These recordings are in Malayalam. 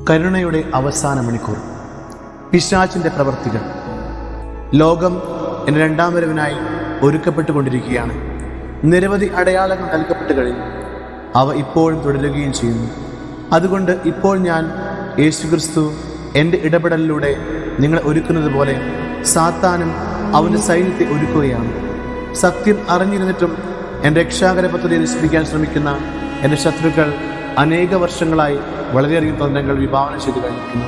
കരുണയുടെ അവസാന മണിക്കൂർ. പിശാചിൻ്റെ പ്രവർത്തികൾ. ലോകം എൻ്റെ രണ്ടാം വരവിനായി ഒരുക്കപ്പെട്ടുകൊണ്ടിരിക്കുകയാണ്. നിരവധി അടയാളങ്ങൾ നൽകപ്പെട്ട് കഴിഞ്ഞു. അവ ഇപ്പോഴും തുടരുകയും ചെയ്യുന്നു. അതുകൊണ്ട് ഇപ്പോൾ ഞാൻ യേശുക്രിസ്തു എൻ്റെ ഇടപെടലിലൂടെ നിങ്ങളെ ഒരുക്കുന്നത് പോലെ സാത്താനും അവൻ്റെ സൈന്യത്തെ ഒരുക്കുകയാണ്. സത്യം അറിഞ്ഞിരുന്നിട്ടും എൻ്റെ രക്ഷാകര പദ്ധതി നശിപ്പിക്കാൻ ശ്രമിക്കുന്ന എൻ്റെ ശത്രുക്കൾ അനേക വർഷങ്ങളായി വളരെയധികം തന്ത്രങ്ങൾ വിഭാവന ചെയ്തു കഴിഞ്ഞിരിക്കുന്നു.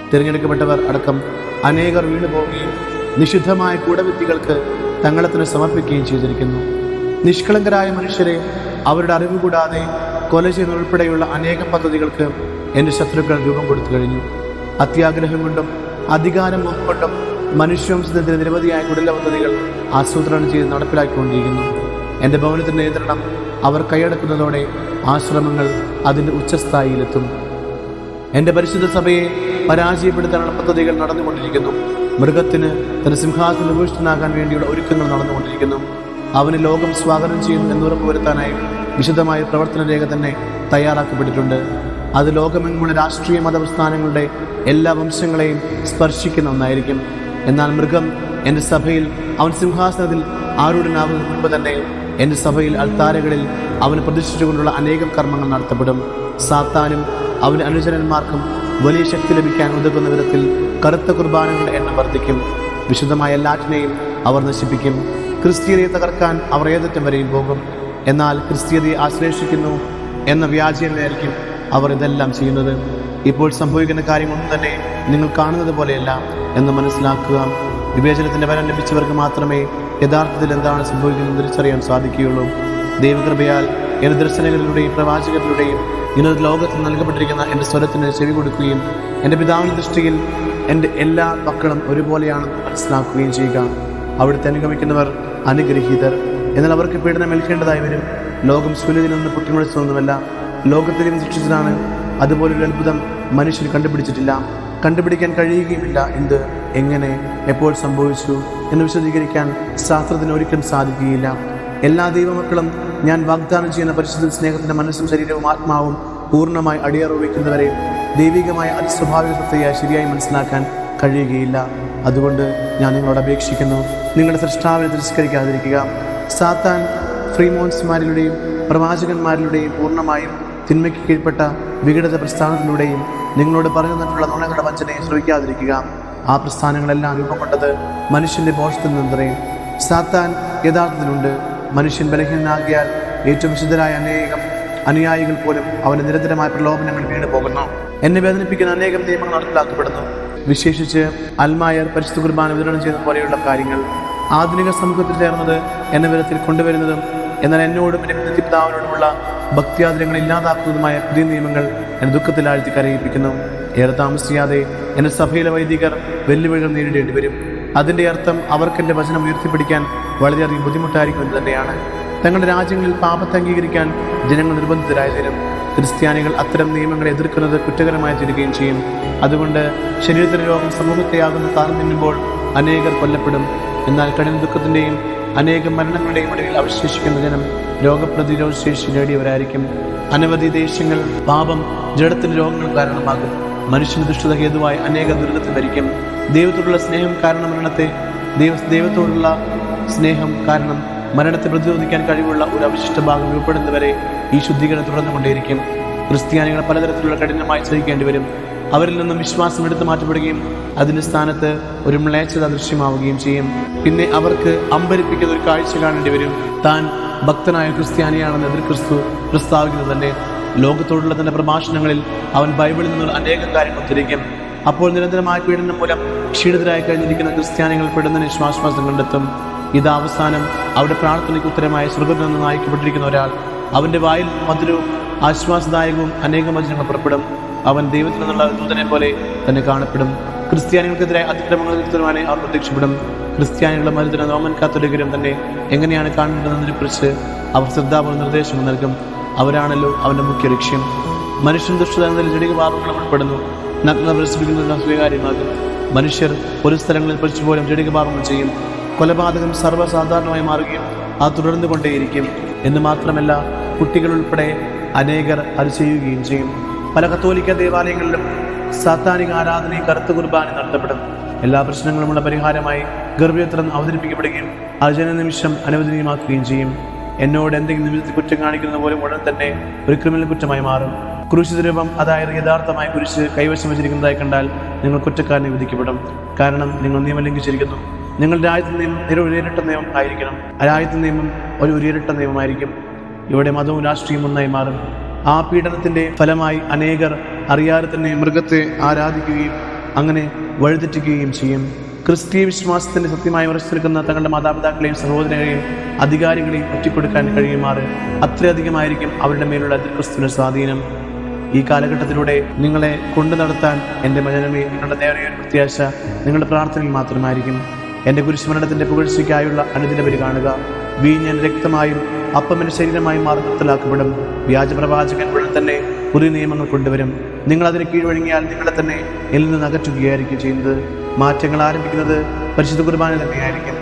തിരഞ്ഞെടുക്കപ്പെട്ടവർ അടക്കം അനേകർ വീണു പോവുകയും നിഷിദ്ധമായ കൂടവിദ്യകൾക്ക് തങ്ങളെ തന്നെ സമർപ്പിക്കുകയും ചെയ്തിരിക്കുന്നു. നിഷ്കളങ്കരായ മനുഷ്യരെ അവരുടെ അറിവ് കൂടാതെ കൊല ചെയ്യുന്നതുൾപ്പെടെയുള്ള അനേകം പദ്ധതികൾക്ക് എൻ്റെ ശത്രുക്കൾ രൂപം കൊടുത്തു കഴിഞ്ഞു. അത്യാഗ്രഹം കൊണ്ടും അധികാരം കൊണ്ടും മനുഷ്യവംശത്തിൻ്റെ നിരവധിയായ കുടില പദ്ധതികൾ ആസൂത്രണം ചെയ്ത് നടപ്പിലാക്കിക്കൊണ്ടിരിക്കുന്നു. എൻ്റെ ഭവനത്തിൻ്റെ നിയന്ത്രണം അവർ കൈയടക്കുന്നതോടെ ആശ്രമങ്ങൾ അതിൻ്റെ ഉച്ചസ്ഥായിയിലെത്തും. എൻ്റെ പരിശുദ്ധ സഭയെ പരാജയപ്പെടുത്താനുള്ള പദ്ധതികൾ നടന്നുകൊണ്ടിരിക്കുന്നു. മൃഗത്തിന് തന്റെ സിംഹാസന ഉപവിഷ്ടനാകാൻ വേണ്ടിയുള്ള ഒരുക്കങ്ങൾ നടന്നുകൊണ്ടിരിക്കുന്നു. അവന് ലോകം സ്വാഗതം ചെയ്യുന്നു എന്നുറപ്പ് വരുത്താനായി വിശദമായ പ്രവർത്തന രേഖ തന്നെ തയ്യാറാക്കപ്പെട്ടിട്ടുണ്ട്. അത് ലോകമെങ്ങുമുള്ള രാഷ്ട്രീയ മതപ്രസ്ഥാനങ്ങളുടെ എല്ലാ വംശങ്ങളെയും സ്പർശിക്കുന്ന ഒന്നായിരിക്കും. എന്നാൽ മൃഗം എൻ്റെ സഭയിൽ അവൻ സിംഹാസനത്തിൽ ആരൂഢനാകുന്നതിന് മുൻപ് തന്നെ എൻ്റെ സഭയിൽ അൾത്താരകളിൽ അവന് പ്രതിഷ്ഠിച്ചുകൊണ്ടുള്ള അനേകം കർമ്മങ്ങൾ നടത്തപ്പെടും. സാത്താനും അവൻ്റെ അനുചരന്മാർക്കും വലിയ ശക്തി ലഭിക്കാൻ ഉതകുന്ന വിധത്തിൽ കറുത്ത കുർബാനകളുടെ എണ്ണം വർദ്ധിക്കും. വിശുദ്ധമായ എല്ലാറ്റിനെയും അവർ നശിപ്പിക്കും. ക്രിസ്തീയതയെ തകർക്കാൻ അവർ ഏതറ്റം വരെയും പോകും. എന്നാൽ ക്രിസ്തീയതയെ ആശ്ലേഷിക്കുന്നു എന്ന വ്യാജേനയായിരിക്കും അവർ ഇതെല്ലാം ചെയ്യുന്നത്. ഇപ്പോൾ സംഭവിക്കുന്ന കാര്യമൊന്നും തന്നെ നിങ്ങൾ കാണുന്നത് പോലെയല്ല എന്ന് മനസ്സിലാക്കുക. വിവേചനത്തിൻ്റെ വരം ലഭിച്ചവർക്ക് മാത്രമേ യഥാർത്ഥത്തിൽ എന്താണ് സംഭവിക്കുന്നത് തിരിച്ചറിയാൻ സാധിക്കുകയുള്ളൂ. ദൈവകൃപയാൽ എൻ്റെ ദർശനങ്ങളിലൂടെയും പ്രവാചകരിലൂടെയും ഇന്നത്തെ ലോകത്തിൽ നൽകപ്പെട്ടിരിക്കുന്ന എൻ്റെ സ്വരത്തിന് ചെവി കൊടുക്കുകയും എൻ്റെ പിതാവിൻ്റെ ദൃഷ്ടിയിൽ എൻ്റെ എല്ലാ മക്കളും ഒരുപോലെയാണെന്ന് മനസ്സിലാക്കുകയും ചെയ്യുക. അവിടുത്തെ അനുഗമിക്കുന്നവർ അനുഗ്രഹീതർ. എന്നാൽ അവർക്ക് പീഡനം ഏൽക്കേണ്ടതായി വരും. ലോകം സൂര്യനിൽ നിന്ന് പൊട്ടിമുളച്ചതൊന്നുമല്ല, ലോകത്തിലും സൃഷ്ടിച്ചതാണ്. അതുപോലൊരു അത്ഭുതം മനുഷ്യൻ കണ്ടുപിടിച്ചിട്ടില്ല, കണ്ടുപിടിക്കാൻ കഴിയുകയുമില്ല. എന്ത്, എങ്ങനെ, എപ്പോൾ സംഭവിച്ചു എന്ന് വിശദീകരിക്കാൻ ശാസ്ത്രത്തിന് ഒരിക്കലും സാധിക്കുകയില്ല. എല്ലാ ദൈവമക്കളും ഞാൻ വാഗ്ദാനം ചെയ്യുന്ന പരിശുദ്ധ സ്നേഹത്തിൻ്റെ മനസ്സും ശരീരവും ആത്മാവും പൂർണ്ണമായി അടിയറവയ്ക്കുന്നവരെ ദൈവികമായ അതിസ്വാഭാവിക സത്യയെ ശരിയായി മനസ്സിലാക്കാൻ കഴിയുകയില്ല. അതുകൊണ്ട് ഞാൻ നിങ്ങളോട് അപേക്ഷിക്കുന്നു, നിങ്ങളുടെ സൃഷ്ടാവിനെ തിരസ്കരിക്കാതിരിക്കുക. സാത്താൻ ഫ്രീമോൺസ്മാരിലൂടെയും പ്രവാചകന്മാരിലൂടെയും പൂർണ്ണമായും തിന്മയ്ക്ക് കീഴ്പ്പെട്ട വിഘടിത പ്രസ്ഥാനത്തിലൂടെയും നിങ്ങളോട് പറഞ്ഞു തന്നിട്ടുള്ള നുണകളുടെ വഞ്ചനയെ ശ്രമിക്കാതിരിക്കുക. ആ പ്രസ്ഥാനങ്ങളെല്ലാം രൂപം കൊണ്ടത് മനുഷ്യൻ്റെ ബോധത്തിൽ നിന്നറിയും. സാത്താൻ യഥാർത്ഥത്തിലുണ്ട്. മനുഷ്യൻ ബലഹീനനാകിയാൽ ഏറ്റവും വിശുദ്ധരായ അനേകം അനുയായികൾ പോലും അവൻ്റെ നിരന്തരമായ പ്രലോഭനങ്ങൾ വീണു പോകുന്നു. എന്നെ വേദനിപ്പിക്കുന്ന അനേകം നിയമങ്ങൾ നടപ്പിലാക്കപ്പെടുന്നു. വിശേഷിച്ച് അൽമായർ പരിശുദ്ധ കുർബാന വിതരണം ചെയ്യുന്നത് പോലെയുള്ള കാര്യങ്ങൾ ആധുനിക സമൂഹത്തിൽ ചേർന്നത് എന്ന വിധത്തിൽ കൊണ്ടുവരുന്നതും എന്നാൽ എന്നോടും എൻ്റെ പിതാവിനോടുമുള്ള ഭക്തിയാദരങ്ങൾ ഇല്ലാതാക്കുന്നതുമായ പുതിയ നിയമങ്ങൾ എന്നെ ദുഃഖത്തിലാഴ്ത്തി കരയിപ്പിക്കുന്നു. ഏറെ താമസിയാതെ എൻ്റെ സഭയിലെ വൈദികർ വെല്ലുവിളികൾ നേരിടേണ്ടി വരും. അതിൻ്റെ അർത്ഥം അവർക്ക് എൻ്റെ വചനം ഉയർത്തിപ്പിടിക്കാൻ വളരെയധികം ബുദ്ധിമുട്ടായിരിക്കും തന്നെയാണ്. തങ്ങളുടെ രാജ്യങ്ങളിൽ പാപത്തെ അംഗീകരിക്കാൻ ജനങ്ങൾ നിർബന്ധിതരായി തരും. ക്രിസ്ത്യാനികൾ അത്തരം നിയമങ്ങളെ എതിർക്കുന്നത് കുറ്റകരമായി തീരുകയും ചെയ്യും. അതുകൊണ്ട് ശരീരത്തിൻ്റെ രോഗം സമൂഹത്തെയാകുന്ന താഴ്ന്നു തിന്നുമ്പോൾ അനേകർ കൊല്ലപ്പെടും. എന്നാൽ കഠിന ദുഃഖത്തിൻ്റെയും അനേകം മരണങ്ങളുടെയും ഇടയിൽ അവശേഷിക്കുന്ന ജനം രോഗപ്രതിരോധ ശേഷി നേടിയവരായിരിക്കും. അനവധി ദേശങ്ങൾ പാപം ജഡത്തിൻ്റെ രോഗങ്ങൾ കാരണമാകും. മനുഷ്യന് ദുഷ്ടത ഹേതുവായി അനേക ദുരിതത്തിൽ ഭരിക്കും. ദൈവത്തോടുള്ള സ്നേഹം കാരണം ദൈവത്തോടുള്ള സ്നേഹം കാരണം മരണത്തെ പ്രതിരോധിക്കാൻ കഴിവുള്ള ഒരു അവശിഷ്ട ഭാഗം രൂപപ്പെടുന്നവരെ ഈ ശുദ്ധീകരണം തുടർന്നുകൊണ്ടേയിരിക്കും. ക്രിസ്ത്യാനികളെ പലതരത്തിലുള്ള കഠിനമായി സഹിക്കേണ്ടി വരും. അവരിൽ നിന്നും വിശ്വാസം എടുത്തു മാറ്റപ്പെടുകയും അതിൻ്റെ സ്ഥാനത്ത് ഒരു മ്ലേച്ഛത ദൃശ്യമാവുകയും ചെയ്യും. പിന്നെ അവർക്ക് അമ്പരിപ്പിക്കുന്ന ഒരു കാഴ്ച കാണേണ്ടി വരും. താൻ ഭക്തനായ ക്രിസ്ത്യാനിയാണെന്ന് എതിർ ക്രിസ്തു പ്രസ്താവിക്കുന്നത് തന്നെ. ലോകത്തോടുള്ള തൻ്റെ പ്രഭാഷണങ്ങളിൽ അവൻ ബൈബിളിൽ നിന്നുള്ള അനേകം കാര്യങ്ങൾ ഉദ്ധരിക്കും. അപ്പോൾ നിരന്തരമായ പീഡനം മൂലം ക്ഷീണിതരായി കഴിഞ്ഞിരിക്കുന്ന ക്രിസ്ത്യാനികൾ പെടുന്നതിന് ശ്വാസം കണ്ടെത്തും. ഇത് അവസാനം അവരുടെ പ്രാർത്ഥനയ്ക്ക് ഉത്തരമായി സ്വർഗ്ഗത്തിൽ നിന്ന് നയിക്കപ്പെട്ടിരിക്കുന്ന ഒരാൾ അവൻ്റെ വായിൽ മധുരവും ആശ്വാസദായകവും അനേകം വചനങ്ങൾ പുറപ്പെടും. അവൻ ദൈവത്തിൽ നിന്നുള്ള ദൂതനെ പോലെ തന്നെ കാണപ്പെടും. ക്രിസ്ത്യാനികൾക്കെതിരായ അതിക്രമങ്ങൾ നിർത്തുവാനായി അവർ പ്രത്യക്ഷപ്പെടും. ക്രിസ്ത്യാനികളെ മരുന്നിന് റോമൻ കാത്തോലിക്കരും തന്നെ എങ്ങനെയാണ് കാണേണ്ടതെന്നതിനെ കുറിച്ച് അവർ ശ്രദ്ധാപൂർവ്വം നിർദ്ദേശങ്ങൾ നൽകും. അവരാണല്ലോ അവൻ്റെ മുഖ്യ ലക്ഷ്യം. മനുഷ്യൻ ദുഷ്ടത എന്നതിൽ ജടിക പാപങ്ങൾ ഉൾപ്പെടുന്നു. നഗ്നത പ്രദർശിപ്പിക്കുന്നത് സ്വീകാര്യമാകും. മനുഷ്യർ ഒരു സ്ഥലങ്ങളിൽ പഠിച്ചുപോലും ജടിക പാപങ്ങൾ ചെയ്യും. കൊലപാതകം സർവ്വസാധാരണമായി മാറുകയും അത് തുടർന്നു കൊണ്ടേയിരിക്കും. എന്ന് മാത്രമല്ല, കുട്ടികൾ ഉൾപ്പെടെ അനേകർ അത് ചെയ്യുകയും ചെയ്യും. പല കത്തോലിക്ക ദേവാലയങ്ങളിലും സാത്താനിക ആരാധനയും കറുത്ത കുർബാന നടത്തപ്പെടും. എല്ലാ പ്രശ്നങ്ങളുമുള്ള പരിഹാരമായി ഗർഭചിത്രം അവതരിപ്പിക്കപ്പെടുകയും അത് ജനനിമിഷം അനുവദനീയമാക്കുകയും ചെയ്യും. എന്നോട് എന്തെങ്കിലും നിമിത്തത്തിൽ കുറ്റം കാണിക്കുന്നത് പോലും ഉടൻ തന്നെ ഒരു ക്രിമിനൽ കുറ്റമായി മാറും. ക്രൂശിത രൂപം, അതായത് യഥാർത്ഥമായ കുരിശ് കൈവശം വെച്ചിരിക്കുന്നതായി കണ്ടാൽ നിങ്ങൾ കുറ്റക്കാരനെ വിധിക്കപ്പെടും. കാരണം നിങ്ങൾ നിയമം ലംഘിച്ചിരിക്കുന്നു. നിങ്ങളുടെ രാജ്യത്തെ നിയമം ഒരു ഇരട്ട നിയമം ആയിരിക്കണം. രാജ്യത്തെ നിയമം ഒരു ഇരട്ട നിയമമായിരിക്കും. ഇവിടെ മതവും രാഷ്ട്രീയവും ഒന്നായി മാറും. ആ പീഡനത്തിന്റെ ഫലമായി അനേകർ അറിയാതെ തന്നെ മൃഗത്തെ ആരാധിക്കുകയും അങ്ങനെ വഴിതെറ്റുകയും ചെയ്യും. ക്രിസ്തീയ വിശ്വാസത്തിന്റെ സത്യമായി ഉറച്ചു നിൽക്കുന്ന തങ്ങളുടെ മാതാപിതാക്കളെയും സഹോദരങ്ങളെയും അധികാരികളെയും ഒറ്റിക്കൊടുക്കാൻ കഴിയുമാറ് അത്രയധികമായിരിക്കും അവരുടെ മേലുള്ള ക്രിസ്തുവിന്റെ സ്വാധീനം. ഈ കാലഘട്ടത്തിലൂടെ നിങ്ങളെ കൊണ്ടു നടത്താൻ എൻ്റെ മജനമേ, നിങ്ങളുടെ നേരെയ പ്രത്യാശ നിങ്ങളുടെ പ്രാർത്ഥനയിൽ മാത്രമായിരിക്കും. എൻ്റെ കുരിശുമരണത്തിന്റെ പുകഴ്ചയ്ക്കായുള്ള അനുദിന ബലി കാണുക. വീഞ്ഞൻ രക്തമായും അപ്പം എൻ്റെ ശരീരമായും മാറി നിർത്തലാക്കപ്പെടും. വ്യാജപ്രവാചകൻ ഉടൻ തന്നെ പുതിയ നിയമങ്ങൾ കൊണ്ടുവരും. നിങ്ങൾ അതിന് കീഴ്വഴങ്ങിയാൽ നിങ്ങളെ തന്നെ എന്നിൽ നിന്ന് അകറ്റുകയായിരിക്കും ചെയ്യുന്നത്. മാറ്റങ്ങൾ ആരംഭിക്കുന്നത് പരിശുദ്ധ കുർബാന തന്നെയായിരിക്കും.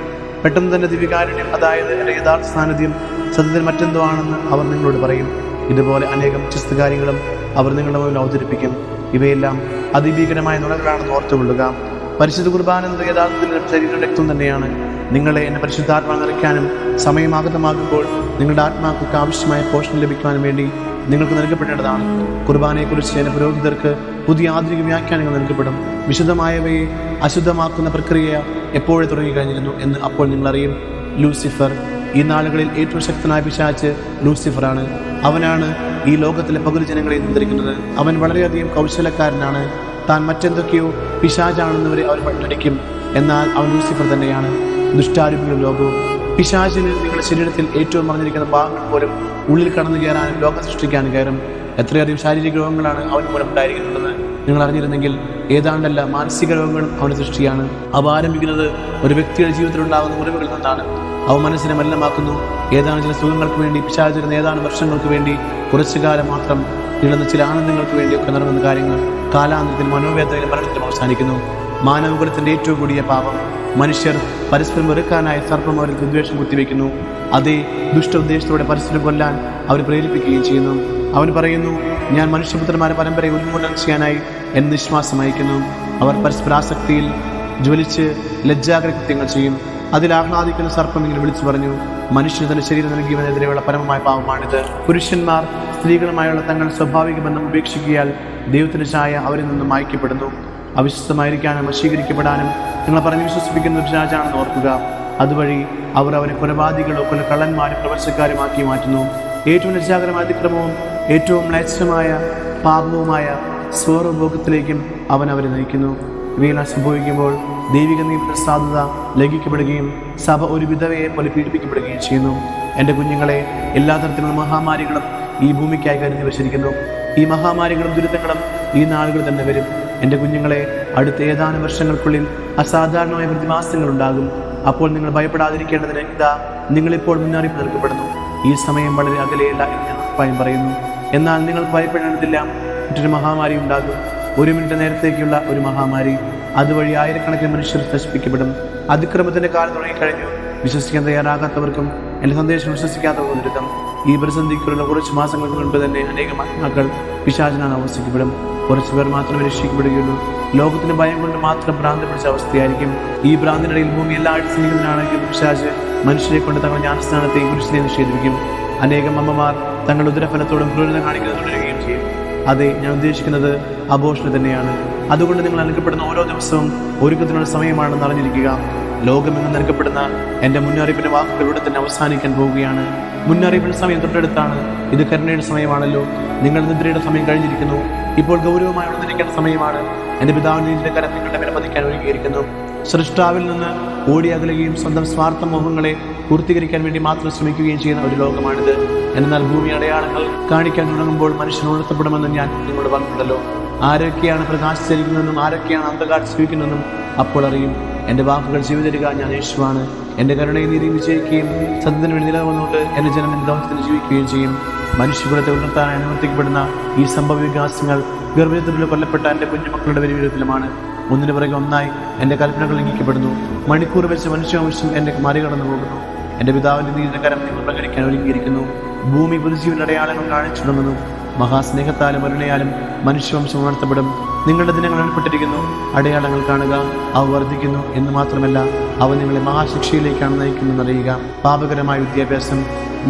പെട്ടെന്ന് തന്നെ ദിവ്യകാരുണ്യം, അതായത് എൻ്റെ യഥാർത്ഥ സാന്നിധ്യം സത്യത്തിൽ മറ്റെന്തോ ആണെന്ന് അവർ നിങ്ങളോട് പറയും. ഇതുപോലെ അനേകം വ്യത്യസ്ത കാര്യങ്ങളും അവർ നിങ്ങളുടെ മുന്നിൽ അവതരിപ്പിക്കും. ഇവയെല്ലാം അതിഭീകരമായ നുണകളാണെന്ന് ഓർത്തുകൊള്ളുക. പരിശുദ്ധ കുർബാന എന്നത് യഥാർത്ഥത്തിൽ ശരീരം രക്തം തന്നെയാണ്. നിങ്ങളെ എന്നെ പരിശുദ്ധാത്മാ നിറയ്ക്കാനും സമയമാഗതമാകുമ്പോൾ നിങ്ങളുടെ ആത്മാക്കൾക്ക് ആവശ്യമായ പോഷണം ലഭിക്കുവാനും വേണ്ടി നിങ്ങൾക്ക് നൽകപ്പെടേണ്ടതാണ്. കുർബാനയെക്കുറിച്ച് എൻ്റെ പുരോഹിതർക്ക് പുതിയ ആധുനിക വ്യാഖ്യാനങ്ങൾ നൽകപ്പെടും. വിശുദ്ധമായവയെ അശുദ്ധമാക്കുന്ന പ്രക്രിയ എപ്പോഴും തുടങ്ങിക്കഴിഞ്ഞിരുന്നു എന്ന് അപ്പോൾ നിങ്ങൾ അറിയും. ലൂസിഫർ, ഈ നാളുകളിൽ ഏറ്റവും ശക്തനായ പിശാച് ലൂസിഫറാണ്. അവനാണ് ഈ ലോകത്തിലെ പകുതി ജനങ്ങളെ നിയന്ത്രിക്കുന്നത്. അവൻ വളരെയധികം കൗശലക്കാരനാണ്. താൻ മറ്റെന്തൊക്കെയോ പിശാചാണെന്നവരെ അവർ പഠിക്കും. എന്നാൽ അവൻ ലൂസിഫർ തന്നെയാണ്. ദുഷ്ടാരൂപികളും ലോകവും. പിശാചിന് നിങ്ങളുടെ ശരീരത്തിൽ ഏറ്റവും മറിഞ്ഞിരിക്കുന്ന ഭാഗങ്ങൾ പോലും ഉള്ളിൽ കടന്നു കയറാനും ലോകം സൃഷ്ടിക്കാനും കയറും. എത്രയധികം ശാരീരിക രോഗങ്ങളാണ് അവന് മൂലം ഉണ്ടായിരിക്കുന്നുണ്ടെന്ന് നിങ്ങൾ അറിഞ്ഞിരുന്നെങ്കിൽ ഏതാണ്ടല്ല മാനസിക രോഗങ്ങളും അവന് സൃഷ്ടിയാണ്. അവ ആരംഭിക്കുന്നത് ഒരു വ്യക്തിയുടെ ജീവിതത്തിലുണ്ടാകുന്ന മുറിവുകളിൽ നിന്നാണ്. അവ മനസ്സിനെ മലിനമാക്കുന്നു. ഏതാനും ചില സുഖങ്ങൾക്ക് വേണ്ടി പിശാചിരുന്ന ഏതാനും വർഷങ്ങൾക്ക് വേണ്ടി കുറച്ചു കാലം മാത്രം നീളുന്ന ചില ആനന്ദങ്ങൾക്ക് വേണ്ടിയൊക്കെ നടന്ന കാര്യങ്ങൾ കാലാന്തരത്തിൽ മനോവേദനയിലും മരണത്തിലും അവസാനിക്കുന്നു. മാനവകുലത്തിന്റെ ഏറ്റവും കൂടിയ പാപം മനുഷ്യർ പരസ്പരം വെറുക്കാനായി സർപ്പം അവരിൽ വിദ്വേഷം കുത്തിവെക്കുന്നു. അതേ ദുഷ്ട ഉദ്ദേശത്തോടെ പരസ്പരം കൊല്ലാൻ അവർ പ്രേരിപ്പിക്കുകയും ചെയ്യുന്നു. അവൻ പറയുന്നു, ഞാൻ മനുഷ്യപുത്രന്മാരുടെ പരമ്പരയെ ഉന്മൂലനം ചെയ്യാനായി എന്നെ നിശ്വാസം അയക്കുന്നു. അവർ പരസ്പരാസക്തിയിൽ ജ്വലിച്ച് ലജ്ജാകൃത്യങ്ങൾ ചെയ്യും. അതിൽ ആഹ്ലാദിക്കുന്ന സർപ്പം ഇങ്ങനെ വിളിച്ചു പറഞ്ഞു, മനുഷ്യന് തന്റെ ശരീരം നൽകിയവനെതിരെയുള്ള പരമമായ പാപമാണിത്. പുരുഷന്മാർ സ്ത്രീകളുമായുള്ള തങ്ങളുടെ സ്വാഭാവിക ബന്ധം ഉപേക്ഷിക്കിയാൽ ദൈവത്തിന്റെ ഛായ അവരിൽ നിന്നും മായ്ക്കപ്പെടുന്നു. അവിശ്വസ്തമായിരിക്കാനും വശീകരിക്കപ്പെടാനും നിങ്ങളെ പറഞ്ഞ് വിശ്വസിപ്പിക്കുന്ന പിശാചാണെന്ന് ഓർക്കുക. അതുവഴി അവർ അവരെ കൊലപാതകികളോ കൊലക്കള്ളന്മാരും പ്രവർത്തക്കാരുമാക്കി മാറ്റുന്നു. ഏറ്റവും ലജ്ജാകരമായ അതിക്രമവും ഏറ്റവും മ്ലേച്ഛമായ പാപവുമായ സ്വർഭോഗത്തിലേക്കും അവൻ അവരെ നയിക്കുന്നു. ഇവയെല്ലാം സംഭവിക്കുമ്പോൾ ദൈവിക നിയമത്തിന്റെ സാധുത ലംഘിക്കപ്പെടുകയും സഭ ഒരു വിധവയെ പോലെ പീഡിപ്പിക്കപ്പെടുകയും ചെയ്യുന്നു. എൻ്റെ കുഞ്ഞുങ്ങളെ, എല്ലാ തരത്തിലുള്ള മഹാമാരികളും ഈ ഭൂമിക്കായി കരുതി വച്ചിരിക്കുന്നു. ഈ മഹാമാരികളും ദുരിതങ്ങളും ഈ നാളുകൾ തന്നെ വരും. എൻ്റെ കുഞ്ഞുങ്ങളെ, അടുത്ത ഏതാനും വർഷങ്ങൾക്കുള്ളിൽ അസാധാരണമായ പ്രതിമാസങ്ങൾ ഉണ്ടാകും. അപ്പോൾ നിങ്ങൾ ഭയപ്പെടാതിരിക്കേണ്ടതിന് ഇതാ നിങ്ങളിപ്പോൾ മുന്നറിയിപ്പ് നൽകപ്പെടുന്നു. ഈ സമയം വളരെ അകലെയല്ല എന്ന് ഞാൻ ഉറപ്പായും പറയുന്നു. എന്നാൽ നിങ്ങൾ ഭയപ്പെടേണ്ടതില്ല. മറ്റൊരു മഹാമാരി ഉണ്ടാകും, 1 മിനിറ്റ് നേരത്തേക്കുള്ള ഒരു മഹാമാരി. അതുവഴി ആയിരക്കണക്കിന് മനുഷ്യർ നശിപ്പിക്കപ്പെടും. അതിക്രമത്തിന്റെ കാലം തുടങ്ങിക്കഴിഞ്ഞു. വിശ്വസിക്കാൻ തയ്യാറാകാത്തവർക്കും എൻ്റെ സന്ദേശം വിശ്വസിക്കാത്തവർക്കും ദുരിതം. ഈ പ്രതിസന്ധിക്കുള്ള കുറച്ച് മാസങ്ങൾക്ക് മുൻപ് തന്നെ അനേകം ആത്മാക്കൾ പിശാചിനാൽ അവസ്ഥയ്ക്കപ്പെടും. കുറച്ചു പേർ മാത്രമേ രക്ഷിക്കപ്പെടുകയുള്ളൂ. ലോകത്തിന് ഭയം കൊണ്ട് മാത്രം ഭ്രാന്തി പിടിച്ച അവസ്ഥയായിരിക്കും. ഈ ഭ്രാന്തിനിടയിൽ ഭൂമി എല്ലായിടത്തും സ്നേഹിതനാണെങ്കിലും പിശാച് മനുഷ്യരെ കൊണ്ട് തങ്ങളുടെ ജ്ഞാനസ്ഥാനത്തെയും കുരിശിനെ നിഷേധിക്കും. അനേകം അമ്മമാർ തങ്ങളുടെ ഉദരഫലത്തോടും ക്രൂരത കാണിക്കുന്നത് തുടരുകയും ചെയ്യും. അതെ, ഞാൻ ഉദ്ദേശിക്കുന്നത് അബോർഷൻ തന്നെയാണ്. അതുകൊണ്ട് നിങ്ങൾ നൽകപ്പെടുന്ന ഓരോ ദിവസവും ഒരുക്കത്തിനുള്ള സമയമാണെന്ന് അറിഞ്ഞിരിക്കുക. ലോകമെങ്ങും നൽകപ്പെടുന്ന എൻ്റെ മുന്നറിയിപ്പിന്റെ വാക്കുകളിലൂടെ തന്നെ അവസാനിക്കാൻ പോവുകയാണ്. മുന്നറിയിപ്പിന്റെ സമയം തൊട്ടടുത്താണ്. ഇത് കരുണയുടെ സമയമാണല്ലോ. നിങ്ങൾ നിദ്രയുടെ സമയം കഴിഞ്ഞിരിക്കുന്നു. ഇപ്പോൾ ഗൗരവമായി ഉണർന്നിരിക്കേണ്ട സമയമാണ്. എൻ്റെ പിതാവിന്റെ നീതിയുടെ കരം നിങ്ങളുടെ വിലമതിക്കാൻ ഒരുങ്ങിയിരിക്കുന്നു. സൃഷ്ടാവിൽ നിന്ന് ഓടി അകലുകയും സ്വന്തം സ്വാർത്ഥ മോഹങ്ങളെ പൂർത്തീകരിക്കാൻ വേണ്ടി മാത്രം ശ്രമിക്കുകയും ചെയ്യുന്ന ഒരു ലോകമാണിത്. എന്നാൽ ഭൂമി അടയാളങ്ങൾ കാണിക്കാൻ തുടങ്ങുമ്പോൾ മനുഷ്യൻ ഉണർത്തപ്പെടുമെന്ന് ഞാൻ നിങ്ങളോട് പറഞ്ഞിട്ടുണ്ടല്ലോ. ആരൊക്കെയാണ് പ്രകാശിച്ചിരിക്കുന്നതെന്നും ആരൊക്കെയാണ് അന്ധകാരം ജീവിക്കുന്നതെന്നും അപ്പോൾ അറിയും. എൻ്റെ വാക്കുകൾ ജീവിതരിക, ഞാൻ യേശുവാണ്. എൻ്റെ കരുണയെ നീതി വിജയിക്കുകയും സത്യത്തിന് വേണ്ടി നിലകൊണ്ടുകൊണ്ട് എൻ്റെ ജനം എൻ്റെ ദൗത്യത്തിന് ജീവിക്കുകയും ചെയ്യും. മനുഷ്യകുലത്തെ ഉണർത്താനായി അനുവർത്തിക്കപ്പെടുന്ന ഈ സംഭവ വികാസങ്ങൾ ഗർഭത്തിൽ കൊല്ലപ്പെട്ട എൻ്റെ കുഞ്ഞുമക്കളുടെ പരിവിധത്തിലുമാണ്. ഒന്നിനു പുറകെ ഒന്നായി എൻ്റെ കൽപ്പനകൾ ലംഘിക്കപ്പെടുന്നു. മണിക്കൂർ വെച്ച് മനുഷ്യവംശം എൻ്റെ മറികടന്നു പോകുന്നു. എൻ്റെ പിതാവിൻ്റെ നീതിയുടെ കരം നിങ്ങൾ പ്രകടിക്കാൻ ഒരുങ്ങിയിരിക്കുന്നു. ഭൂമി പുതുജീവന്റെ അടയാളങ്ങൾ കാണിച്ചു തുടങ്ങുന്നു. മഹാസ്നേഹത്താലും അരുണയാലും മനുഷ്യവംശം ഉണർത്തപ്പെടും. നിങ്ങളുടെ ദിനങ്ങൾ എണ്ണപ്പെട്ടിരിക്കുന്നു. അടയാളങ്ങൾ കാണുക, അവ വർദ്ധിക്കുന്നു എന്ന് മാത്രമല്ല, അവ നിങ്ങളെ മഹാശിക്ഷയിലേക്കാണ് നയിക്കുന്നതെന്നറിയുക. പാപകരമായ വിദ്യാഭ്യാസം.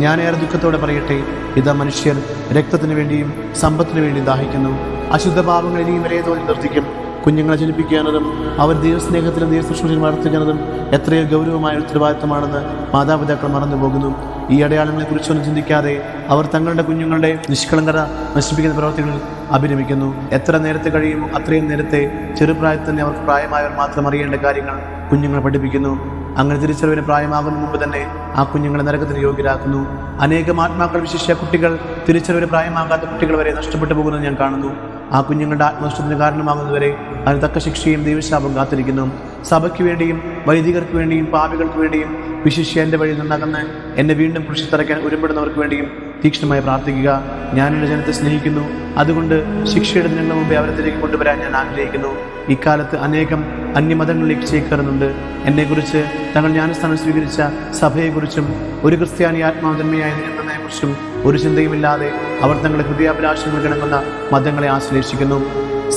ഞാനേറെ ദുഃഖത്തോടെ പറയട്ടെ, ഇതാ മനുഷ്യർ രക്തത്തിനു വേണ്ടിയും സമ്പത്തിനു വേണ്ടിയും ദാഹിക്കുന്നു. അശുദ്ധ പാപങ്ങൾ ഇനിയും വരെ തോന്നി നിർത്തിക്കും. കുഞ്ഞുങ്ങളെ ജനിപ്പിക്കുന്നതും അവർ ദൈവസ്നേഹത്തിലും ദൈവശുശ്രൂഷയിലും വളർത്തിക്കുന്നതും എത്രയോ ഗൗരവമായ ഉത്തരവാദിത്തമാണെന്ന് മാതാപിതാക്കൾ മറന്നുപോകുന്നു. ഈ അടയാളങ്ങളെക്കുറിച്ചൊന്നും ചിന്തിക്കാതെ അവർ തങ്ങളുടെ കുഞ്ഞുങ്ങളുടെ നിഷ്കളങ്കത നശിപ്പിക്കുന്ന പ്രവർത്തികളിൽ അഭിരമിക്കുന്നു. എത്ര നേരത്തെ കഴിയുമോ അത്രയും നേരത്തെ ചെറുപ്രായത്തിൽ തന്നെ അവർക്ക് പ്രായമായവർ മാത്രം അറിയേണ്ട കാര്യങ്ങൾ കുഞ്ഞുങ്ങളെ പഠിപ്പിക്കുന്നു. അങ്ങനെ തിരിച്ചറിവിന് പ്രായമാകുന്ന മുമ്പ് തന്നെ ആ കുഞ്ഞുങ്ങളെ നരകത്തിന് യോഗ്യരാക്കുന്നു. അനേകം ആത്മാക്കൾ, വിശിഷ്യ കുട്ടികൾ, തിരിച്ചറിവിന് പ്രായമാകാത്ത കുട്ടികൾ വരെ നഷ്ടപ്പെട്ടു പോകുന്നത് ഞാൻ കാണുന്നു. ആ കുഞ്ഞുങ്ങളുടെ ആത്മനഷ്ടത്തിന് കാരണമാകുന്നവരെ അതിന് തക്ക ശിക്ഷയും ദൈവശാപം കാത്തിരിക്കുന്നു. സഭയ്ക്ക് വേണ്ടിയും വൈദികർക്ക് വേണ്ടിയും പാപികൾക്ക് വേണ്ടിയും വിശിഷ്യ എൻ്റെ വഴിയിൽ നിന്നകന്ന് എന്നെ വീണ്ടും കുരിശിത്തറയ്ക്കാൻ ഒരുമ്പെടുന്നവർക്ക് വേണ്ടിയും തീക്ഷ്ണമായി പ്രാർത്ഥിക്കുക. ഞാൻ എൻ്റെ ജനത്തെ സ്നേഹിക്കുന്നു. അതുകൊണ്ട് ശിക്ഷയുടെ ദിനങ്ങൾക്ക് മുമ്പേ അവരെ തിരികെ കൊണ്ടുവരാൻ ഞാൻ ആഗ്രഹിക്കുന്നു. ഇക്കാലത്ത് അനേകം അന്യമതങ്ങളിലേക്ക് ചേക്കേറുന്നുണ്ട്. എന്നെക്കുറിച്ച് തങ്ങൾ ജ്ഞാനസ്ഥാനം സ്വീകരിച്ച സഭയെക്കുറിച്ചും ഒരു ക്രിസ്ത്യാനി ആത്മാവതന്മയായി നിലനിർത്തുന്നതിനെക്കുറിച്ചും ഒരു ചിന്തയുമില്ലാതെ അവർ തങ്ങളുടെ ഹൃദയാഭിലാഷങ്ങൾ കിടങ്ങുന്ന മതങ്ങളെ ആശ്ലേഷിക്കുന്നു.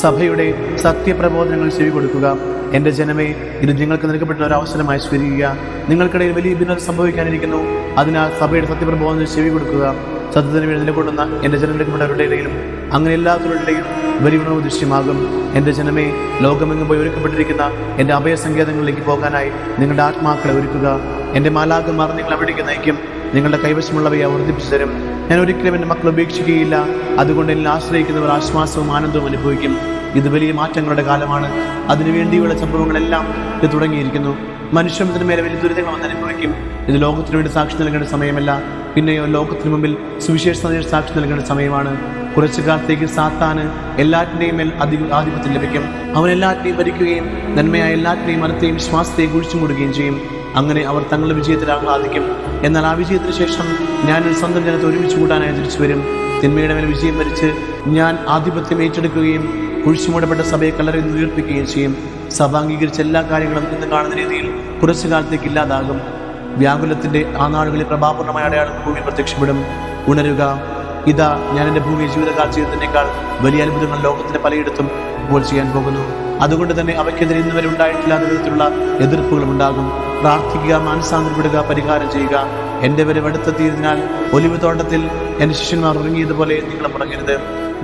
സഭയുടെ സത്യപ്രബോധനങ്ങൾ ചെവി കൊടുക്കുക. എൻ്റെ ജനമേ, ഇത് നിങ്ങൾക്ക് നൽകപ്പെട്ട ഒരു അവസരമായി സ്വീകരിക്കുക. നിങ്ങൾക്കിടയിൽ വലിയ ഭിന്നത സംഭവിക്കാനിരിക്കുന്നു. അതിനാൽ സഭയുടെ സത്യപ്രബോധനങ്ങൾ ചെവി കൊടുക്കുക. സത്യത്തിന് വേണ്ടി നിലകൊള്ളുന്ന എൻ്റെ ജനങ്ങളുടെ ഇടയിലും അങ്ങനെ എല്ലാവരുടെ ഇടയിലും വലിയ ഗുണവും ദൃശ്യമാകും. എൻ്റെ ജനമേ, ലോകമെങ്ങും പോയി ഒരുക്കപ്പെട്ടിരിക്കുന്ന എൻ്റെ അഭയസങ്കേതങ്ങളിലേക്ക് പോകാനായി നിങ്ങളുടെ ആത്മാക്കളെ ഒരുക്കുക. എൻ്റെ മാലാഖമാർ നിങ്ങൾ അവിടേക്ക് നയിക്കും. നിങ്ങളുടെ കൈവശമുള്ളവയെ വർദ്ധിപ്പിച്ചു തരും. ഞാൻ ഒരിക്കലും എൻ്റെ മക്കൾ ഉപേക്ഷിക്കുകയില്ല. അതുകൊണ്ട് എന്നെ ആശ്രയിക്കുന്നവർ ആശ്വാസവും ആനന്ദവും അനുഭവിക്കും. ഇത് വലിയ മാറ്റങ്ങളുടെ കാലമാണ്. അതിനുവേണ്ടിയുള്ള സംഭവങ്ങളെല്ലാം ഇത് തുടങ്ങിയിരിക്കുന്നു. മനുഷ്യത്തിന് മേലെ വലിയ ദുരിതങ്ങൾ വന്ന് അനുഭവിക്കും. ഇത് ലോകത്തിനു വേണ്ടി സാക്ഷി നൽകേണ്ട സമയമല്ല, പിന്നെയോ ലോകത്തിന് മുമ്പിൽ സുവിശേഷ സാക്ഷി നൽകേണ്ട സമയമാണ്. കുറച്ചു കാലത്തേക്ക് സാത്താന് എല്ലാറ്റിൻ്റെയും മേൽ ആധിപത്യം ലഭിക്കും. അവൻ എല്ലാറ്റിനെയും ഭരിക്കുകയും നന്മയായ എല്ലാറ്റിനെയും മരത്തെയും വിശ്വാസത്തെയും കുഴിച്ചു മൂടുകയും ചെയ്യും. അങ്ങനെ അവർ തങ്ങളുടെ വിജയത്തിൽ ആഹ്ലാദിക്കും. എന്നാൽ ആ വിജയത്തിന് ശേഷം ഞാൻ സ്വന്തം ജനത്തെ ഒരുമിച്ച് കൂട്ടാനായി തിരിച്ചു വരും. തിന്മയുടെ മേൽ വിജയം വരിച്ച് ഞാൻ ആധിപത്യം ഏറ്റെടുക്കുകയും കുഴിച്ചുമൂടപ്പെട്ട സഭയെ കല്ലറിൽ ഉയർപ്പിക്കുകയും ചെയ്യും. സഭ അംഗീകരിച്ച എല്ലാ കാര്യങ്ങളും ഇന്ന് കാണുന്ന രീതിയിൽ കുറച്ചു കാലത്തേക്ക് ഇല്ലാതാകും. വ്യാകുലത്തിൻ്റെ ആ നാളുകളിൽ പ്രഭാപൂർണമായ അടയാളം ഭൂമിയിൽ പ്രത്യക്ഷപ്പെടും. ഉണരുക, ഇതാ ഞാൻ എൻ്റെ ഭൂമിയെ ജീവിതകാല ജീവിതത്തിനേക്കാൾ വലിയ അത്ഭുതങ്ങൾ ലോകത്തിൻ്റെ പലയിടത്തും ഇപ്പോൾ ചെയ്യാൻ പോകുന്നു. അതുകൊണ്ട് തന്നെ അവയ്ക്കെതിരെ ഇന്ന് വരെ ഉണ്ടായിട്ടില്ലാത്ത വിധത്തിലുള്ള എതിർപ്പുകളും ഉണ്ടാകും. പ്രാർത്ഥിക്കുക, മാനസാന്തരപ്പെടുക, പരിഹാരം ചെയ്യുക. എൻ്റെ വരെ അടുത്തെത്തിയതിനാൽ ഒലിവ് തോട്ടത്തിൽ എൻ്റെ ശിഷ്യന്മാർ ഉറങ്ങിയതുപോലെ നിങ്ങൾ ഉറങ്ങരുത്.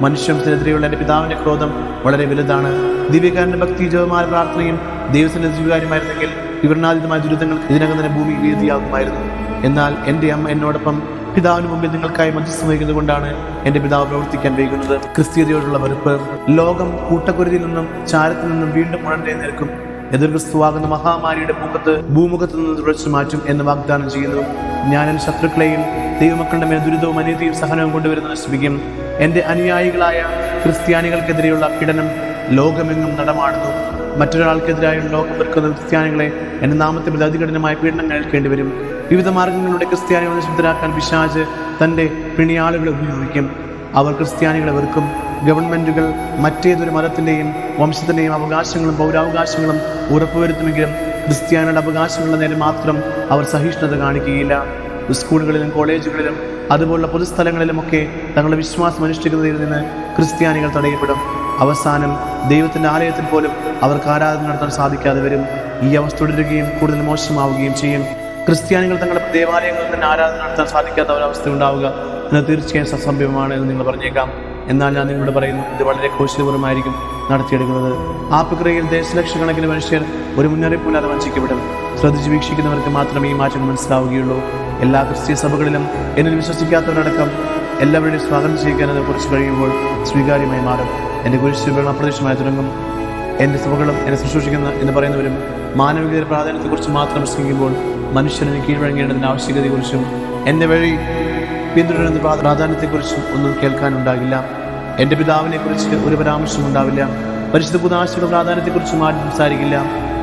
മനുഷ്യത്തിനെതിരെയുള്ള എൻ്റെ പിതാവിൻ്റെ ക്രോധം വളരെ വലുതാണ്. ദിവ്യകാരൻ്റെ ഭക്തി, ജപമാല, പ്രാർത്ഥനയും ദൈവത്തിൻ്റെ സ്വീകാര്യമായിരുന്നെങ്കിൽ വിവരണാതീതമായ ദുരിതങ്ങൾക്ക് ഇതിനകം തന്നെ ഭൂമി വേദിയാകുമായിരുന്നു. എന്നാൽ എൻ്റെ അമ്മ എന്നോടൊപ്പം പിതാവിന് മുമ്പിൽ നിങ്ങൾക്കായി മധ്യസ്ഥം വഹിക്കുന്നത് കൊണ്ടാണ് എൻ്റെ പിതാവ് പ്രവർത്തിക്കാൻ വൈകുന്നത്. ക്രിസ്തീയതയോടുള്ള വെറുപ്പ്. ലോകം കൂട്ടക്കുരുതിയിൽ നിന്നും ചാരത്തിൽ നിന്നും വീണ്ടും ഉണർന്നേൽക്കും. എതിർ ക്രിസ്തുവാകുന്ന മഹാമാരിയുടെ ഭൂമുഖത്ത് നിന്ന് തുടച്ചു മാറ്റും എന്ന് വാഗ്ദാനം ചെയ്യുന്നു. ഞാൻ എൻ്റെ ശത്രുക്കളെയും ദൈവമക്കളുടെ മേൽ ദുരിതവും അനീതിയും സഹനവും കൊണ്ടുവരുന്ന നശിപ്പിക്കും. എൻ്റെ അനുയായികളായ ക്രിസ്ത്യാനികൾക്കെതിരെയുള്ള പീഡനം ലോകമെങ്ങും നടമാടുന്നു. മറ്റൊരാൾക്കെതിരായുള്ള ലോകം വെറുക്കുന്ന ക്രിസ്ത്യാനികളെ എൻ്റെ നാമത്തെ പ്രതി അതികഠിനമായ പീഡനങ്ങൾ ഏൽക്കേണ്ടി വരും. വിവിധ മാർഗങ്ങളിലൂടെ ക്രിസ്ത്യാനികളെ നിശബ്ദരാക്കാൻ പിശാച് തൻ്റെ പിണിയാളുകളെ ഉപയോഗിക്കും. അവർ ക്രിസ്ത്യാനികളെ വെറുക്കും. ഗവൺമെൻറ്റുകൾ മറ്റേതൊരു മതത്തിൻ്റെയും വംശത്തിൻ്റെയും അവകാശങ്ങളും പൗരാവകാശങ്ങളും ഉറപ്പുവരുത്തുമെങ്കിലും ക്രിസ്ത്യാനികളുടെ അവകാശങ്ങളുടെ നേരെ മാത്രം അവർ സഹിഷ്ണുത കാണിക്കുകയില്ല. സ്കൂളുകളിലും കോളേജുകളിലും അതുപോലുള്ള പൊതുസ്ഥലങ്ങളിലുമൊക്കെ തങ്ങളുടെ വിശ്വാസം അനുഷ്ഠിക്കുന്നതിൽ നിന്ന് ക്രിസ്ത്യാനികൾ തടയപ്പെടും. അവസാനം ദൈവത്തിൻ്റെ ആലയത്തിൽ പോലും അവർക്ക് ആരാധന നടത്താൻ സാധിക്കാതെ വരും. ഈ അവസ്ഥ തുടരുകയും കൂടുതൽ മോശമാവുകയും ചെയ്യും. ക്രിസ്ത്യാനികൾ തങ്ങളുടെ ദേവാലയങ്ങളിൽ തന്നെ ആരാധന നടത്താൻ സാധിക്കാത്ത ഒരവസ്ഥ ഉണ്ടാവുക എന്ന് തീർച്ചയായും സസംഭവമാണ് എന്ന് നിങ്ങൾ പറഞ്ഞേക്കാം. എന്നാൽ ഞാൻ നിങ്ങളോട് പറയുന്നു, ഇത് വളരെ കൗശലപൂർവ്വമായിരിക്കും നടത്തിയെടുക്കുന്നത്. ആ പ്രക്രിയയിൽ ദശലക്ഷക്കണക്കിന് മനുഷ്യർ ഒരു മുന്നറിയിപ്പില്ലാതെ വഞ്ചിക്കപ്പെടും. ശ്രദ്ധിച്ച് വീക്ഷിക്കുന്നവർക്ക് മാത്രമേ ഈ മാറ്റം മനസ്സിലാവുകയുള്ളൂ. എല്ലാ ക്രിസ്തീയ സഭകളിലും എന്നിൽ വിശ്വസിക്കാത്തവരടക്കം എല്ലാവരുടെയും സ്വാഗതം ചെയ്യിക്കാനത് കുറച്ച് കഴിയുമ്പോൾ സ്വീകാര്യമായി മാറും. എൻ്റെ കുരിശുകൾ അപ്രത്യക്ഷമായി തുടങ്ങും. എൻ്റെ സഭകളും എന്നെ ശുശ്രൂഷിക്കുന്ന എന്ന് പറയുന്നവരും മാനവികതയുടെ പ്രാധാന്യത്തെക്കുറിച്ച് മാത്രം പ്രസംഗിക്കുമ്പോൾ മനുഷ്യന് കീഴ്വഴങ്ങേണ്ടതിൻ്റെ ആവശ്യകതയെക്കുറിച്ചും എൻ്റെ വഴി പിന്തുടരുന്ന പ്രാധാന്യത്തെക്കുറിച്ചും ഒന്നും കേൾക്കാനുണ്ടാകില്ല. എൻ്റെ പിതാവിനെക്കുറിച്ച് ഒരു പരാമർശം ഉണ്ടാവില്ല. പരിശുദ്ധ കുദാശയുടെ പ്രാധാന്യത്തെക്കുറിച്ചും ആരും സംസാരിക്കില്ല.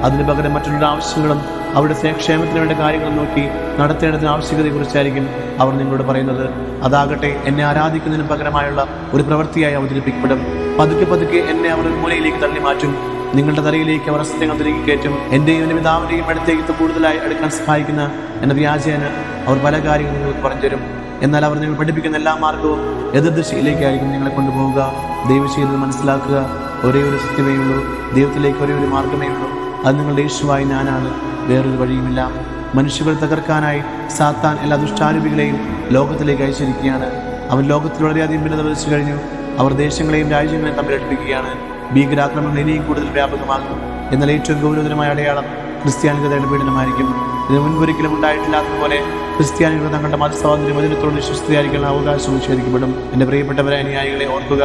അതിന് പകരം മറ്റുള്ളവരുടെ ആവശ്യങ്ങളും അവരുടെ ക്ഷേമത്തിന് വേണ്ട കാര്യങ്ങളും നോക്കി നടത്തേണ്ടതിന് ആവശ്യകതയെക്കുറിച്ചായിരിക്കും അവർ നിങ്ങളോട് പറയുന്നത്. അതാകട്ടെ എന്നെ ആരാധിക്കുന്നതിന് പകരമായുള്ള ഒരു പ്രവൃത്തിയായി അവതരിപ്പിക്കപ്പെടും. പതുക്കെ പതുക്കെ എന്നെ അവർ ഒരു മൂലയിലേക്ക് തള്ളി മാറ്റും. നിങ്ങളുടെ തലയിലേക്ക് അവർ അസത്യങ്ങൾ തിരികെ കയറ്റും. എൻ്റെയും എൻ്റെ പിതാവിൻ്റെയും അടുത്തേക്ക് കൂടുതലായി അടുക്കാൻ സഹായിക്കുന്ന എന്ന വ്യാജേന അവർ പല കാര്യങ്ങളും നിങ്ങൾക്ക് പറഞ്ഞു തരും. എന്നാൽ അവർ നിങ്ങൾ പഠിപ്പിക്കുന്ന എല്ലാ മാർഗവും എതിർദിശയിലേക്കായിരിക്കും നിങ്ങളെ കൊണ്ടുപോവുക. ദൈവം ചെയ്തത് മനസ്സിലാക്കുക. ഒരേ ഒരു സത്യമേ ഉള്ളൂ, ദൈവത്തിലേക്ക് ഒരേ ഒരു മാർഗമേ ഉള്ളൂ. അത് നിങ്ങളുടെ യേശുവായി ഞാനാണ്, വേറൊരു വഴിയുമില്ല. മനുഷ്യരെ തകർക്കാനായി സാത്താൻ എല്ലാ ദുഷ്ടാരൂപികളെയും ലോകത്തിലേക്ക് അയച്ചിരിക്കുകയാണ്. അവൻ ലോകത്തിൽ വളരെയധികം ഭിന്നത വിധിച്ചു കഴിഞ്ഞു. അവർ ദേശങ്ങളെയും രാജ്യങ്ങളെയും തമ്മിൽ അടുപ്പിക്കുകയാണ്. ഭീകരാക്രമണങ്ങൾ ഇനിയും കൂടുതൽ വ്യാപകമാകും. എന്നാൽ ഏറ്റവും ഗൗരവതരമായ അടയാളം ക്രിസ്ത്യാനികളുടെ പീഡനമായിരിക്കും. ഇതിന് മുൻപൊരിക്കലും ഉണ്ടായിട്ടില്ലാത്തതുപോലെ ക്രിസ്ത്യാനികൾ തങ്ങളുടെ മതസ്വാതന്ത്ര്യം വചനത്തോട് വിശ്വസ്തയായിരിക്കുന്ന അവകാശം നിഷേധിക്കപ്പെടും. എൻ്റെ പ്രിയപ്പെട്ടവരായ അനുയായികളെ ഓർക്കുക,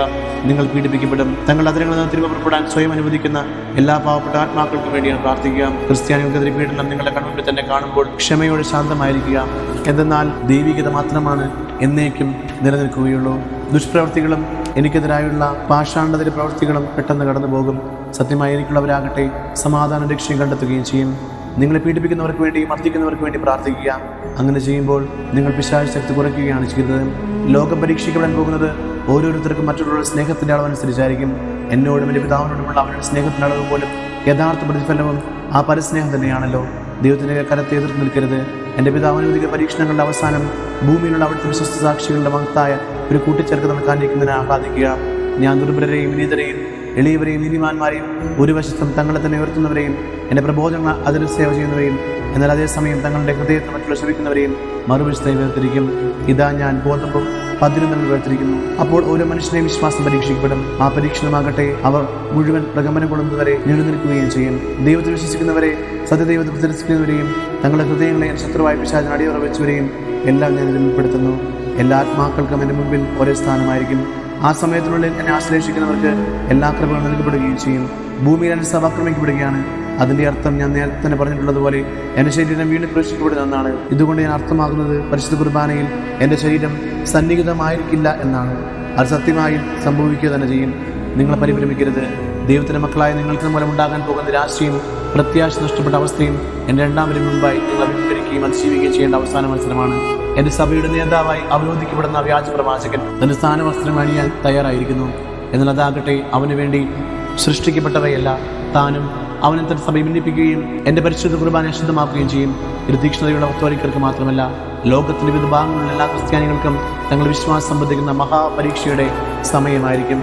നിങ്ങൾ പീഡിപ്പിക്കപ്പെടും. തങ്ങളുടെ അതിരങ്ങളിൽ നിന്ന് തിരുവപ്പുറപ്പെടാൻ സ്വയം അനുവദിക്കുന്ന എല്ലാ പാവപ്പെട്ട ആത്മാക്കൾക്കും വേണ്ടിയാണ് പ്രാർത്ഥിക്കുക. ക്രിസ്ത്യാനികൾക്കെതിരെ പീഡനം നിങ്ങളുടെ കൺമുമ്പിൽ തന്നെ കാണുമ്പോൾ ക്ഷമയോടെ ശാന്തമായിരിക്കുക. എന്തെന്നാൽ ദൈവികത മാത്രമാണ് എന്നേക്കും നിലനിൽക്കുകയുള്ളൂ. ദുഷ്പ്രവൃത്തികളും എനിക്കെതിരായുള്ള പാഷാണ്ഡതര പ്രവൃത്തികളും പെട്ടെന്ന് കടന്നു പോകും. സത്യമായി എനിക്കുള്ളവരാകട്ടെ സമാധാന രക്ഷയും കണ്ടെത്തുകയും ചെയ്യും. നിങ്ങളെ പീഡിപ്പിക്കുന്നവർക്ക് വേണ്ടി മർദ്ദിക്കുന്നവർക്ക് വേണ്ടി പ്രാർത്ഥിക്കുക. അങ്ങനെ ചെയ്യുമ്പോൾ നിങ്ങൾ പിശാച് ശക്തി കുറയ്ക്കുകയാണ് ചെയ്യുന്നത്. ലോകം പരീക്ഷിക്കപ്പെടാൻ പോകുന്നത് ഓരോരുത്തർക്കും മറ്റുള്ളവരുടെ സ്നേഹത്തിൻ്റെ അളവനുസരിച്ചായിരിക്കും. എന്നോടും എൻ്റെ പിതാവിനോടുമുള്ള അവരുടെ സ്നേഹത്തിൻ്റെ അളവ് പോലും യഥാർത്ഥ പ്രതിഫലവും ആ പരസ്നേഹം തന്നെയാണല്ലോ. ദൈവത്തിൻ്റെ കരത്തെ എതിർത്ത് നിൽക്കരുത്. എൻ്റെ പിതാവിനോദിക പരീക്ഷണങ്ങളുടെ അവസാനം ഭൂമിയിലുള്ള അവിടുത്തെ വിശ്വസ്ത സാക്ഷികളുടെ മഹത്തായ ഒരു കൂട്ടിച്ചേർക്ക് നടക്കാനിരിക്കുന്നതിനെ ആഹ്ലാദിക്കുക. ഞാൻ ദുർബലരെയും വിനീതരെയും എളിയവരെയും നീതിമാന്മാരെയും ഒരു വശത്തും തങ്ങളെ തന്നെ ഉയർത്തുന്നവരെയും എൻ്റെ പ്രബോധനങ്ങൾ അതിൽ സേവ ചെയ്യുന്നവരെയും എന്നാൽ അതേസമയം തങ്ങളുടെ ഹൃദയത്തെ മറ്റുള്ള ശ്രമിക്കുന്നവരെയും മറുവശത്തായി വേർതിരിക്കും. ഇതാ ഞാൻ ഗോതമ്പും പതിരും തമ്മിൽ വേർതിരിക്കുന്നു. അപ്പോൾ ഓരോ മനുഷ്യനെയും വിശ്വാസം പരീക്ഷിക്കപ്പെടും. ആ പരീക്ഷണമാകട്ടെ അവർ മുഴുവൻ പ്രകമ്പനം കൊള്ളുന്നവരെ നിലനിൽക്കുകയും ചെയ്യും. ദൈവത്തിൽ വിശ്വസിക്കുന്നവരെ സത്യദൈവത്തെ പ്രദർശിക്കുന്നവരെയും തങ്ങളുടെ ഹൃദയങ്ങളെ ശത്രുവായ പിശാചിന് അടിയുറ വെച്ചവരെയും എല്ലാം ഞാൻ ഇതിൽ ഉൾപ്പെടുത്തുന്നു. എല്ലാ ആത്മാക്കൾക്കും എൻ്റെ മുമ്പിൽ ഒരേ സ്ഥാനമായിരിക്കും. ആ സമയത്തിനുള്ളിൽ എന്നെ ആശ്ലേഷിക്കുന്നവർക്ക് എല്ലാ കൃപകളും നൽകപ്പെടുകയും ചെയ്യും. ഭൂമിയിൽ എൻ്റെ സഭ ആക്രമിക്കപ്പെടുകയാണ്. അതിൻ്റെ അർത്ഥം ഞാൻ നേരത്തെ തന്നെ പറഞ്ഞിട്ടുള്ളതുപോലെ എൻ്റെ ശരീരം വീണ്ടും ക്രൂശിക്കപ്പെടുന്ന എന്നാണ്. ഇതുകൊണ്ട് ഞാൻ അർത്ഥമാക്കുന്നത് പരിശുദ്ധ കുർബാനയിൽ എൻ്റെ ശരീരം സന്നിഹിതമായിരിക്കില്ല എന്നാണ്. അത് സത്യമായും സംഭവിക്കുക തന്നെ ചെയ്യും. നിങ്ങളെ പരിഭ്രമിക്കരുത്. ദൈവത്തിൻ്റെ മക്കളായ നിങ്ങൾക്ക് മൂലം ഉണ്ടാകാൻ പോകുന്ന നിരാശയും പ്രത്യാശ നഷ്ടപ്പെട്ട അവസ്ഥയും എൻ്റെ രണ്ടാമതിന് മുൻപായി നിങ്ങൾ അഭിമുഖീകരിക്കുകയും അതിജീവിക്കുകയും ചെയ്യേണ്ട അവസാന മത്സരമാണ്. എൻ്റെ സഭയുടെ നേതാവായി അവരോധിക്കപ്പെടുന്ന വ്യാജ പ്രവാചകൻ തന്റെ സ്ഥാനവസ്ത്രം അണിയാൻ തയ്യാറായിരിക്കുന്നു. എന്നാൽ അതാകട്ടെ അവന് വേണ്ടി സൃഷ്ടിക്കപ്പെട്ടവയല്ല. താനും അവനെ തന്റെ സഭയെ ഭിന്നിപ്പിക്കുകയും എൻ്റെ പരിശുദ്ധ കുർബാന അശുദ്ധമാക്കുകയും ചെയ്യും. ഇത് തീക്ഷ്ണതയുള്ള ഒത്തോരിക്കർക്ക് മാത്രമല്ല, ലോകത്തിന്റെ വിവിധ ഭാഗങ്ങളിലുള്ള എല്ലാ ക്രിസ്ത്യാനികൾക്കും തങ്ങളുടെ വിശ്വാസം സംബന്ധിക്കുന്ന മഹാപരീക്ഷയുടെ സമയമായിരിക്കും.